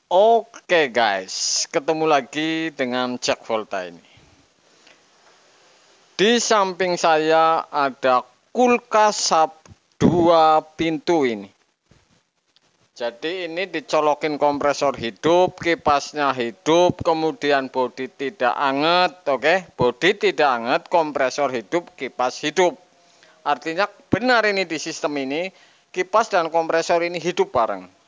Oke guys, ketemu lagi dengan Jack Volta ini. Di samping saya ada kulkas sub 2 pintu ini. Jadi ini dicolokin kompresor hidup, kipasnya hidup, kemudian bodi tidak anget, oke? Bodi tidak anget, kompresor hidup, kipas hidup. Artinya benar ini di sistem ini, kipas dan kompresor ini hidup bareng.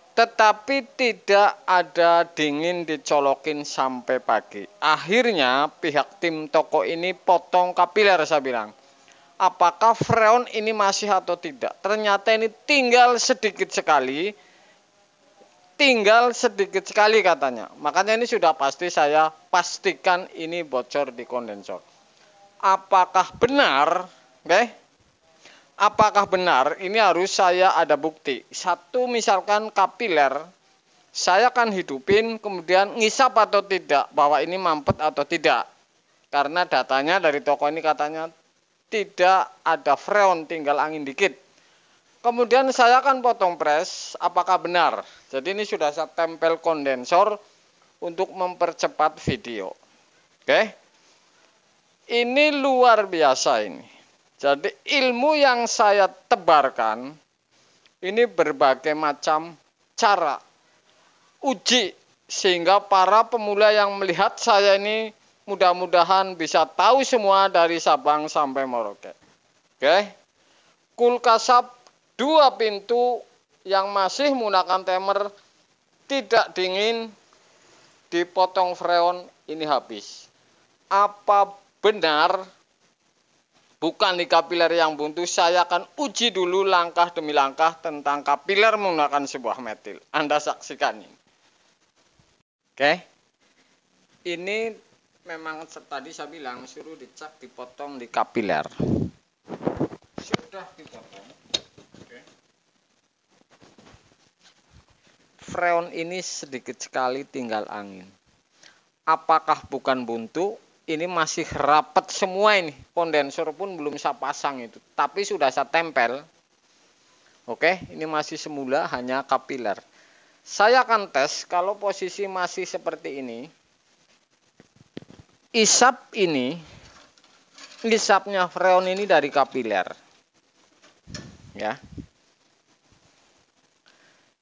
Tetapi tidak ada dingin dicolokin sampai pagi. Akhirnya pihak tim toko ini potong kapiler, saya bilang. Apakah freon ini masih atau tidak? Ternyata ini tinggal sedikit sekali. Tinggal sedikit sekali katanya. Makanya ini sudah pasti saya pastikan ini bocor di kondensor. Apakah benar? Oke? Apakah benar? Ini harus saya ada bukti. Satu misalkan kapiler, saya akan hidupin kemudian ngisap atau tidak bahwa ini mampet atau tidak. Karena datanya dari toko ini katanya tidak ada freon, tinggal angin dikit. Kemudian saya akan potong pres, apakah benar? Jadi ini sudah saya tempel kondensor untuk mempercepat video. Oke? Ini luar biasa ini. Jadi ilmu yang saya tebarkan ini berbagai macam cara uji sehingga para pemula yang melihat saya ini mudah-mudahan bisa tahu semua dari Sabang sampai Merauke. Oke. Kulkas sub 2 pintu yang masih menggunakan timer tidak dingin dipotong freon ini habis. Apa benar? Bukan di kapiler yang buntu, saya akan uji dulu langkah demi langkah tentang kapiler menggunakan sebuah metil. Anda saksikan ini. Oke. Ini memang tadi saya bilang suruh dicak dipotong di kapiler. Sudah dipotong. Oke. Freon ini sedikit sekali tinggal angin. Apakah bukan buntu? Ini masih rapat semua ini. Kondensor pun belum saya pasang itu. Tapi sudah saya tempel. Oke, ini masih semula hanya kapiler. Saya akan tes kalau posisi masih seperti ini. Isap ini, isapnya freon ini dari kapiler. Ya.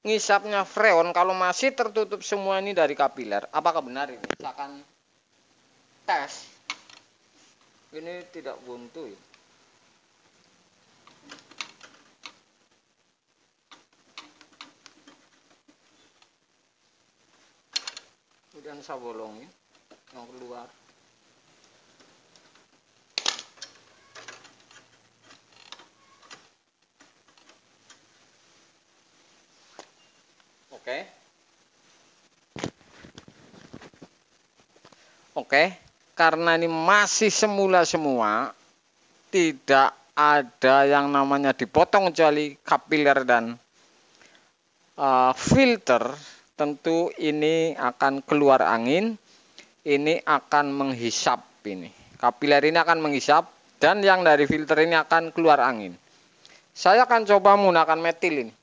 Ngisapnya freon kalau masih tertutup semua ini dari kapiler. Apakah benar ini? Saya akan tes. Ini tidak buntu ya. Kemudian saya bolongin yang keluar. Oke, karena ini masih semula semua, tidak ada yang namanya dipotong kecuali kapiler dan filter. Tentu ini akan keluar angin, ini akan menghisap ini. Kapiler ini akan menghisap dan yang dari filter ini akan keluar angin. Saya akan coba menggunakan metil ini.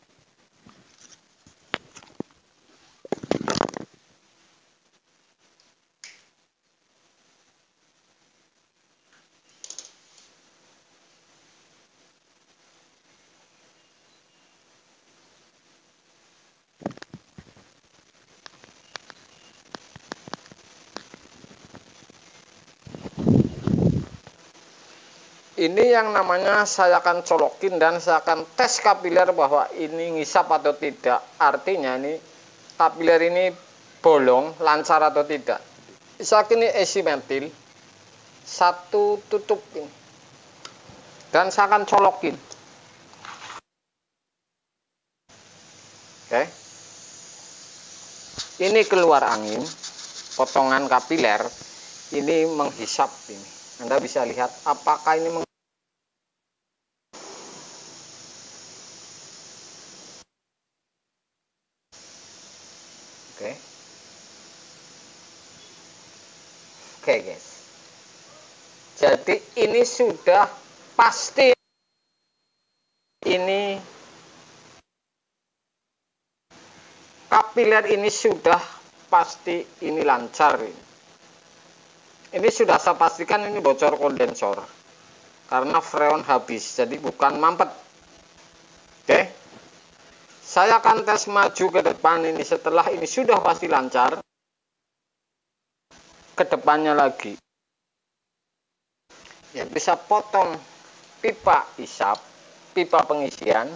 Ini yang namanya saya akan colokin dan saya akan tes kapiler bahwa ini ngisap atau tidak. Artinya ini kapiler ini bolong, lancar atau tidak. Misalkan ini isi metil, satu tutup ini. Dan saya akan colokin. Oke. Ini keluar angin, potongan kapiler, ini menghisap ini. Anda bisa lihat apakah ini Oke guys. Jadi ini sudah pasti ini kapiler ini sudah pasti ini lancar. Ini sudah saya pastikan ini bocor kondensor. Karena freon habis, jadi bukan mampet. Oke. Saya akan tes maju ke depan ini. Setelah ini sudah pasti lancar, ke depannya lagi. Ya, bisa potong pipa isap, pipa pengisian.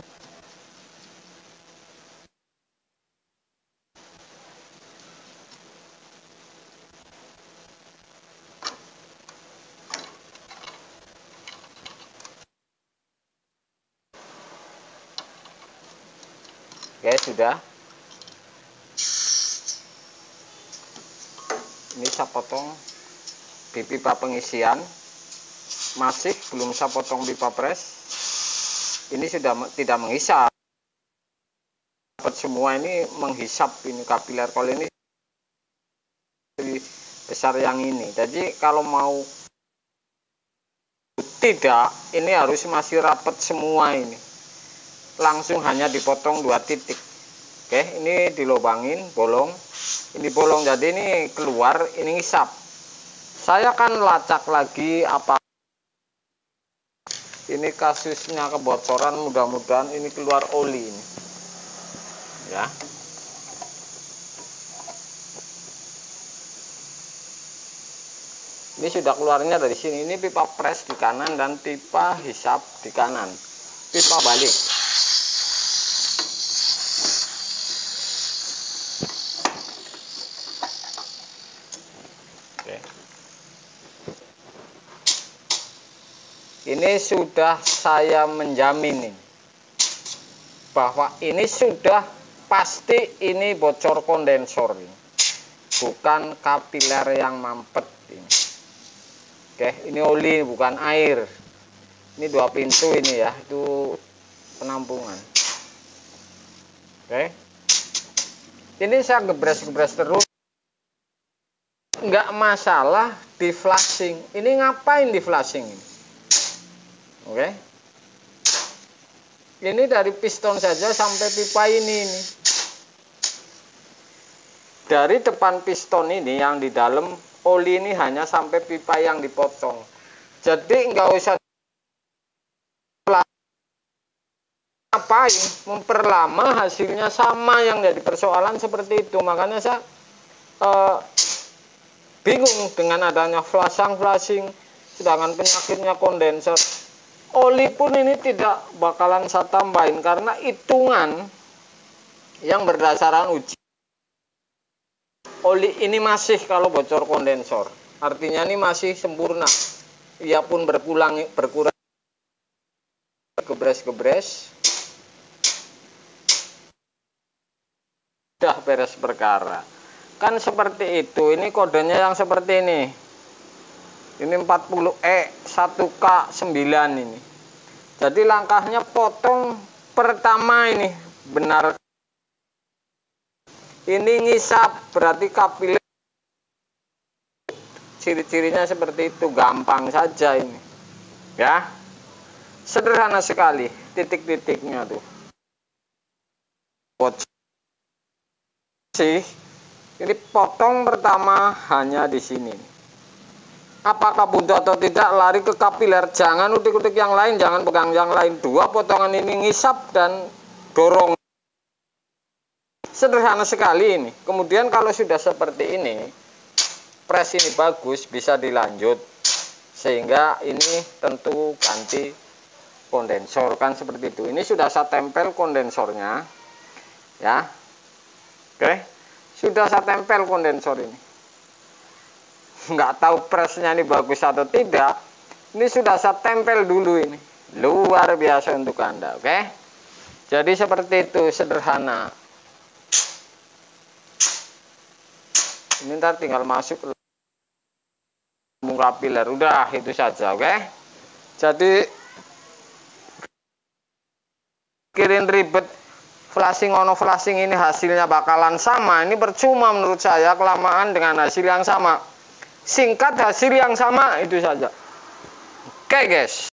Oke, sudah. Ini saya potong di pipa pengisian. Masih belum saya potong pipa pres. Ini sudah tidak menghisap. Semua ini menghisap ini kapiler. Kalau ini lebih besar yang ini. Jadi kalau mau tidak, ini harus masih rapat semua ini. Langsung hanya dipotong 2 titik. Oke, ini dilobangin, bolong. Ini bolong, jadi ini keluar, ini ngisap. Saya akan lacak lagi apa. Ini kasusnya kebocoran, mudah-mudahan ini keluar oli ini. Ya. Ini sudah keluarnya dari sini. Ini pipa pres di kanan dan pipa hisap di kanan. Pipa balik. Ini sudah saya menjamin ini, bahwa ini sudah pasti ini bocor kondensor ini. Bukan kapiler yang mampet ini. Oke, ini oli bukan air. Ini 2 pintu ini ya, itu penampungan. Oke. Ini saya gebres-gebres terus. Nggak masalah di flashing. Ini ngapain di flashing ini? Oke. Ini dari piston saja sampai pipa ini. Dari depan piston ini yang di dalam oli ini hanya sampai pipa yang dipotong. Jadi nggak usah ngapain memperlama, hasilnya sama, yang jadi persoalan seperti itu. Makanya saya bingung dengan adanya flashing, sedangkan penyakitnya kondensor. Oli pun ini tidak bakalan saya tambahin karena hitungan yang berdasarkan uji. Oli ini masih kalau bocor kondensor, artinya ini masih sempurna. Ia pun berkurang gebres-gebres. Sudah beres perkara. Kan seperti itu. Ini kodenya yang seperti ini. Ini 40E 1K9 ini. Jadi langkahnya potong pertama ini benar. Ini ngisap, berarti kapiler. Ciri-cirinya seperti itu, gampang saja ini. Ya. Sederhana sekali titik-titiknya tuh. Ini potong pertama hanya di sini. Apakah buntu atau tidak, lari ke kapiler, jangan utik-utik yang lain, jangan pegang yang lain. 2 potongan ini ngisap dan dorong. Sederhana sekali ini. Kemudian kalau sudah seperti ini, pres ini bagus, bisa dilanjut. Sehingga ini tentu ganti kondensor, kan seperti itu. Ini sudah saya tempel kondensornya. Ya. Oke. Sudah saya tempel kondensor ini. Nggak tahu presnya ini bagus atau tidak. Ini sudah saya tempel dulu ini. Luar biasa untuk Anda, oke? Jadi seperti itu, sederhana. Ini ntar tinggal masuk ke kapiler. Udah, itu saja, oke? Jadi kirim ribet flashing ono flashing ini hasilnya bakalan sama. Ini percuma menurut saya, kelamaan dengan hasil yang sama. Singkat hasil yang sama, itu saja. Oke guys.